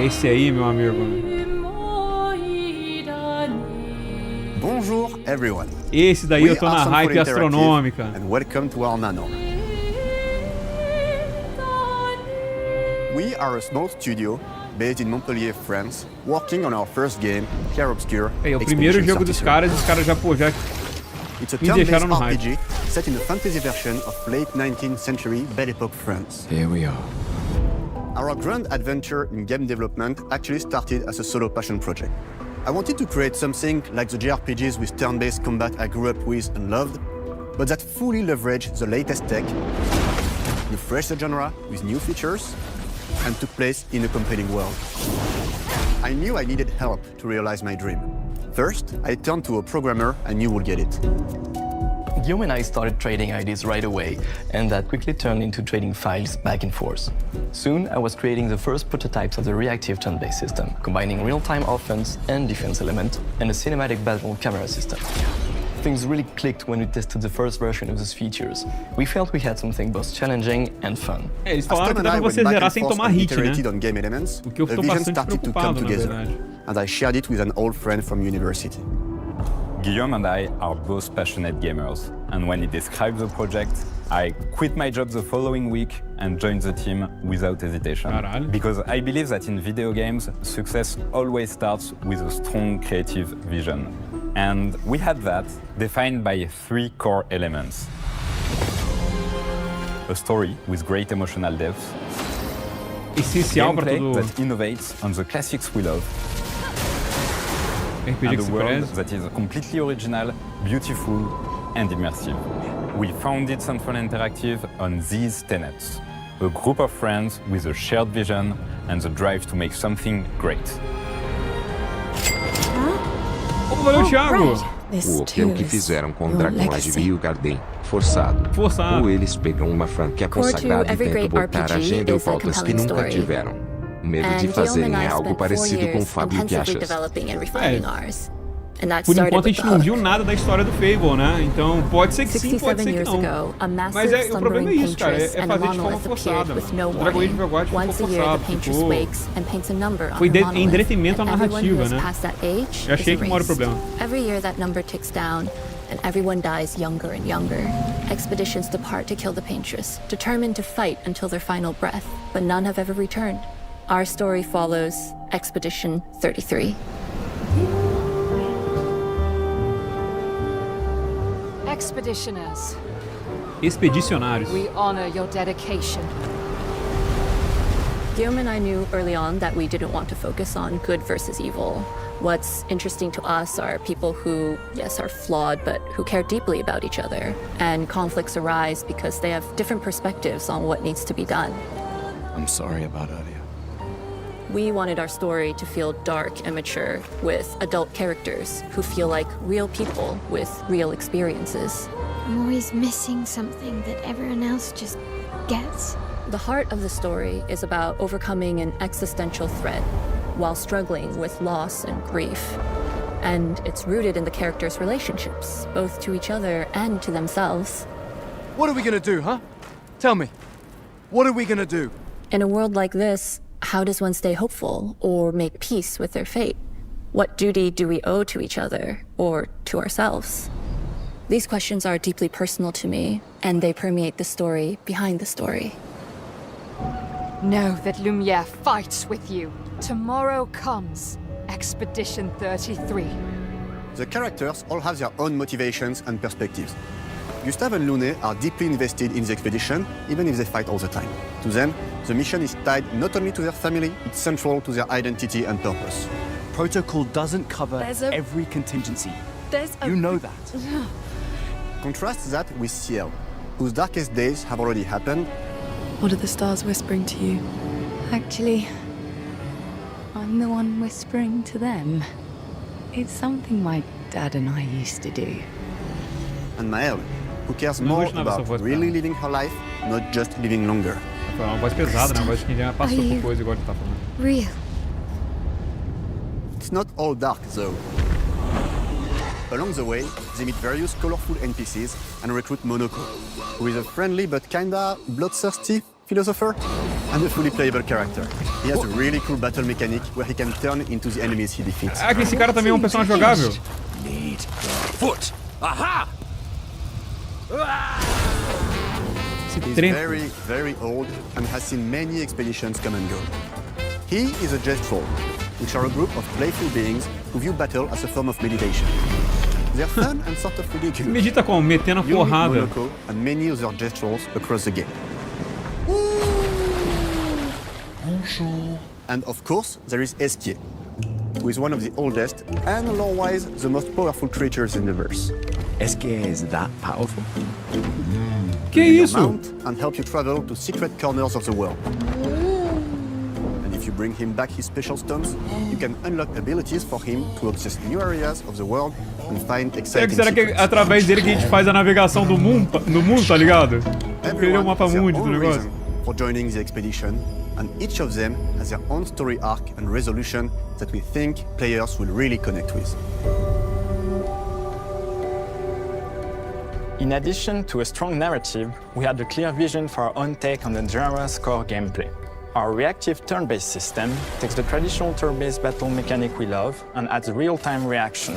esse aí, meu amigo. Bonjour, everyone. Esse daí eu tô na hype astronômica. And welcome to our nano. We are a small studio based in Montpellier, France, working on our first game, Clair, Obscur. É o primeiro jogo dos caras, e os caras já, pô, já It's a me deixaram no turn-based hype. RPG set in a fantasy version of late 19th century Belle Epoque France. Here we are. Our grand adventure in game development actually started as a solo passion project. I wanted to create something like the JRPGs with turn-based combat I grew up with and loved, but that fully leveraged the latest tech, refreshed the genre with new features, and took place in a compelling world. I knew I needed help to realize my dream. First, I turned to a programmer I knew would get it. Guillaume and I started trading ideas right away, and that quickly turned into trading files back and forth. Soon, I was creating the first prototypes of the reactive turn-based system, combining real-time offense and defense element, and a cinematic battle camera system. Things really clicked when we tested the first version of those features. We felt we had something both challenging and fun. Eles falaram que dá pra você zerar sem tomar hit, né? On game elements, O que eu a tô vision bastante started to come preocupado, na together, verdade. and I shared it with an old friend from university. Guillaume and I are both passionate gamers, and when he described the project, I quit my job the following week and joined the team without hesitation. Caralho. Because I believe that in video games, success always starts with a strong creative vision. And we had that, defined by 3 core elements. A story with great emotional depth. Essencial pra Gameplay todo that innovates on the classics we love. RPG And que a se world preze. that is completely original, beautiful, and immersive. We founded Central Interactive on these tenets. A group of friends with a shared vision and the drive to make something great. Ô, valeu, Thiago! O que é o que fizeram com Dragon Age e o Garden? Forçado. Forçado. Ou eles pegam uma franquia consagrada e tentam botar agenda ou pautas que nunca tiveram. Medo de fazerem algo parecido com o Fábio que achas. Por enquanto a gente não viu nada da história do Fable, né? Então pode ser que sim, pode ser que não. Mas o problema é isso, cara. É fazer de forma forçada. O Dragon Age Overwatch ficou forçado. Foi em detrimento à narrativa, né? Eu achei que mora o problema. And everyone dies younger and younger. Expeditions depart to kill the Paintress, determined to fight until their final breath, but none have ever returned. Our story follows Expedition 33. Expeditioners, Expedicionários. we honor your dedication. Guillaume and I knew early on that we didn't want to focus on good versus evil. What's interesting to us are people who, yes, are flawed, but who care deeply about each other. And conflicts arise because they have different perspectives on what needs to be done. I'm sorry about earlier. We wanted our story to feel dark and mature, with adult characters who feel like real people with real experiences. I'm always missing something that everyone else just gets. The heart of the story is about overcoming an existential threat while struggling with loss and grief. And it's rooted in the characters' relationships, both to each other and to themselves. What are we gonna do, huh? Tell me. What are we gonna do? In a world like this, how does one stay hopeful or make peace with their fate? What duty do we owe to each other or to ourselves? These questions are deeply personal to me, and they permeate the story behind the story. Know that Lumiere fights with you. Tomorrow comes Expedition 33. The characters all have their own motivations and perspectives. Gustave and Lune are deeply invested in the expedition, even if they fight all the time. To them, the mission is tied not only to their family, it's central to their identity and purpose. Protocol doesn't cover every contingency. You know that. Contrast that with Ciel, whose darkest days have already happened. What are the stars whispering to you? Actually, I'm the one whispering to them. It's something my dad and I used to do. And Maëlle, who cares more about really living her life, not just living longer. É uma voz pesada, né? Uma voz de quem já passou por coisa, igual ele tá falando. Real. It's not all dark, though. Along the way, they meet various colorful NPCs and recruit Monoko, who is a friendly but kinda bloodthirsty philosopher. And a fully playable character. He has a really cool battle mechanic where he can turn into the enemies he defeats. Ah, que esse cara também é um personagem jogável. Foot! Aha! He's very, very old and has seen many expeditions come and go. He is a Gestrol, which are a group of playful beings who view battle as a form of meditation. They're fun and sort of ridiculous. Medita como? Metendo a porrada. Monaco and many other Gestrolls across the game. Bonjour. And of course, there is Esse, who is one of the oldest and lore-wise the most powerful creatures in the verse. Esse is that powerful? Que isso? Mount and help you travel to secret corners of the world. And if you bring him back his special stones, you can unlock abilities for him to access new areas of the world and find exciting Será que é através dele que a gente faz a navegação do mundo, tá ligado? Ele é o mapa mundi do negócio. For joining the expedition, and each of them has their own story arc and resolution that we think players will really connect with. In addition to a strong narrative, we had a clear vision for our own take on the genre's core gameplay. Our reactive turn-based system takes the traditional turn-based battle mechanic we love and adds real-time reaction,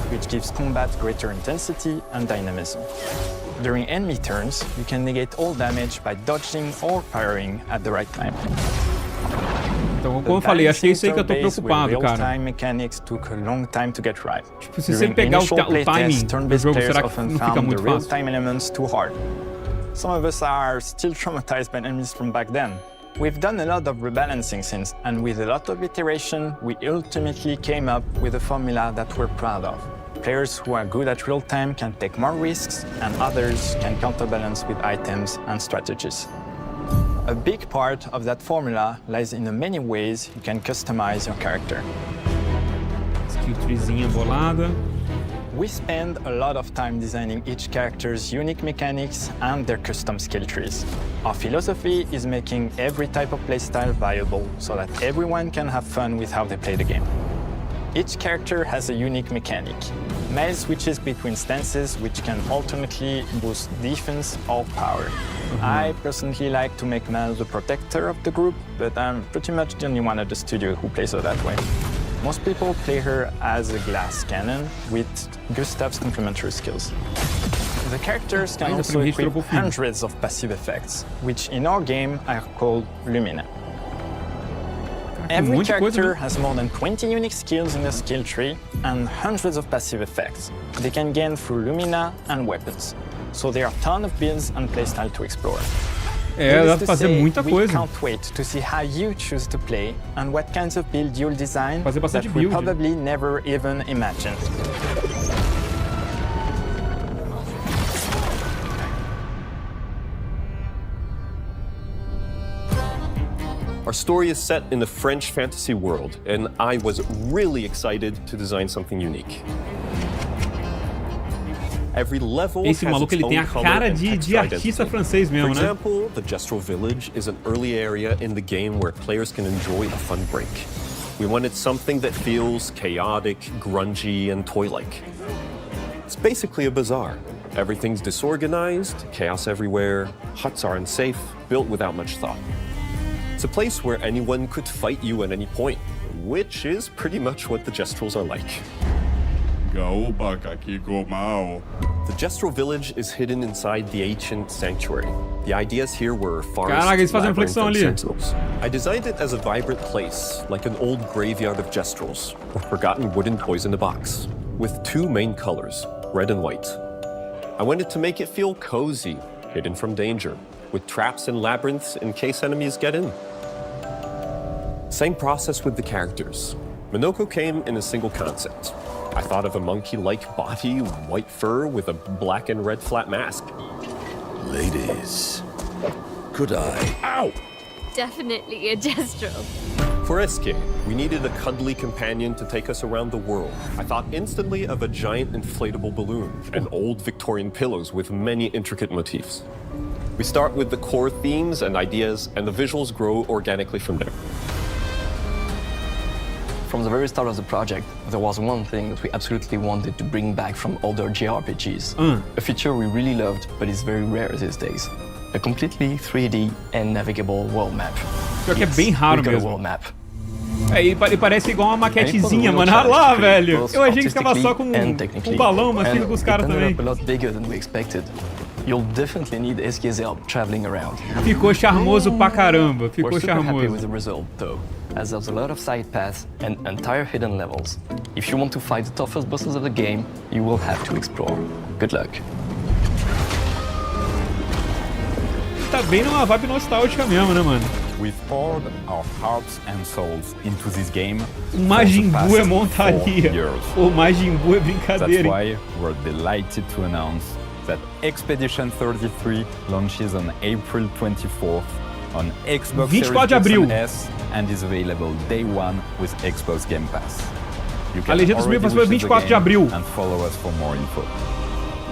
which gives combat greater intensity and dynamism. During enemy turns, you can negate all damage by dodging or parrying at the right time. Então, como eu falei, achei isso aí que eu tô preocupado, cara. Tipo, se você pegar o timing do jogo, será que não fica muito fácil? Some of us are still traumatized by enemies from back then. We've done a lot of rebalancing since, and with a lot of iteration, we ultimately came up with a formula that we're proud of. Players who are good at real-time can take more risks, and others can counterbalance with items and strategies. A big part of that formula lies in the many ways you can customize your character. Skill treezinha bolada. We spend a lot of time designing each character's unique mechanics and their custom skill trees. Our philosophy is making every type of playstyle viable so that everyone can have fun with how they play the game. Each character has a unique mechanic. Mail switches between stances which can alternately boost defense or power. I personally like to make Mal the protector of the group, but I'm pretty much the only one at the studio who plays her that way. Most people play her as a glass cannon with Gustav's complementary skills. The characters can also equip hundreds of passive effects, which in our game are called Lumina. Every character has more than 20 unique skills in the skill tree and hundreds of passive effects they can gain through Lumina and weapons. So there are a ton of builds and playstyle to explore. Dá pra fazer muita coisa. We can't wait to see how you choose to play and what kinds of build you'll design that we probably never even imagined. Our story is set in the French fantasy world, and I was really excited to design something unique. Every level Esse has maluco, its ele tem own a color cara and de texture artista identity. francês mesmo, For né? example, the Gestrol Village is an early area in the game where players can enjoy a fun break. We wanted something that feels chaotic, grungy, and toy-like. It's basically a bazaar. Everything's disorganized, chaos everywhere, huts are unsafe, built without much thought. It's a place where anyone could fight you at any point, which is pretty much what the Gestrols are like. The Gestrol village is hidden inside the ancient sanctuary. The ideas here were forests, labyrinth, and sentinels. I designed it as a vibrant place, like an old graveyard of Gestrols, or forgotten wooden toys in a box, with two main colors, red and white. I wanted to make it feel cozy, hidden from danger, with traps and labyrinths in case enemies get in. Same process with the characters. Monoko came in a single concept. I thought of a monkey-like body, white fur with a black and red flat mask. Ladies, could I? Ow! Definitely a Gestrol. For Esse, we needed a cuddly companion to take us around the world. I thought instantly of a giant inflatable balloon and old Victorian pillows with many intricate motifs. We start with the core themes and ideas, and the visuals grow organically from there. From the very start of the project, there was one thing that we absolutely wanted to bring back from older JRPGs. A feature we really loved, but is very rare these days. a completely 3D and navigable world map. Pior que é bem raro mesmo. World map. É, e parece igual uma maquetezinha, mano. Olha lá, velho. Eu achei que ficava só com um balão, mas fica com os caras também. You'll definitely need SK's help traveling around. Ficou charmoso pra caramba. Ficou charmoso. Happy with the result, though, as there's a lot of side paths and entire hidden levels. If you want to fight the toughest bosses of the game, you will have to explore. Good luck. Tá bem numa vibe nostálgica mesmo, né, mano? We've poured our hearts and souls into this game. O Majin Buu é montaria. O Majin Buu é brincadeira. That's why we're delighted to announce that Expedition 33 launches on April 24th on Xbox Series X and S and is available day one with Xbox Game Pass. You can already wish the game and follow us for more info.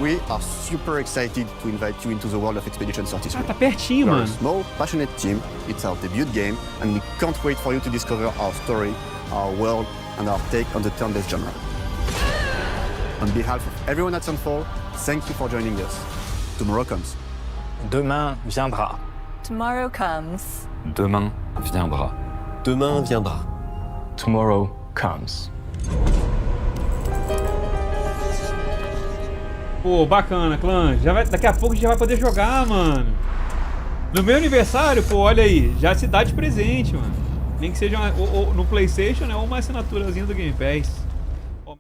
We are super excited to invite you into the world of Expedition 33. Tá pertinho, We're mano. a small, passionate team. It's our debut game, and we can't wait for you to discover our story, our world, and our take on the turn-based genre. On behalf of everyone at Sunfall, thank you for joining us. Tomorrow comes. Demain viendra. Tomorrow comes. Demain viendra. Demain viendra. Tomorrow comes. Pô, bacana, clã. Daqui a pouco a gente já vai poder jogar, mano. No meu aniversário, pô, olha aí. Já se dá de presente, mano. Nem que seja no PlayStation, né? Ou uma assinaturazinha do Game Pass.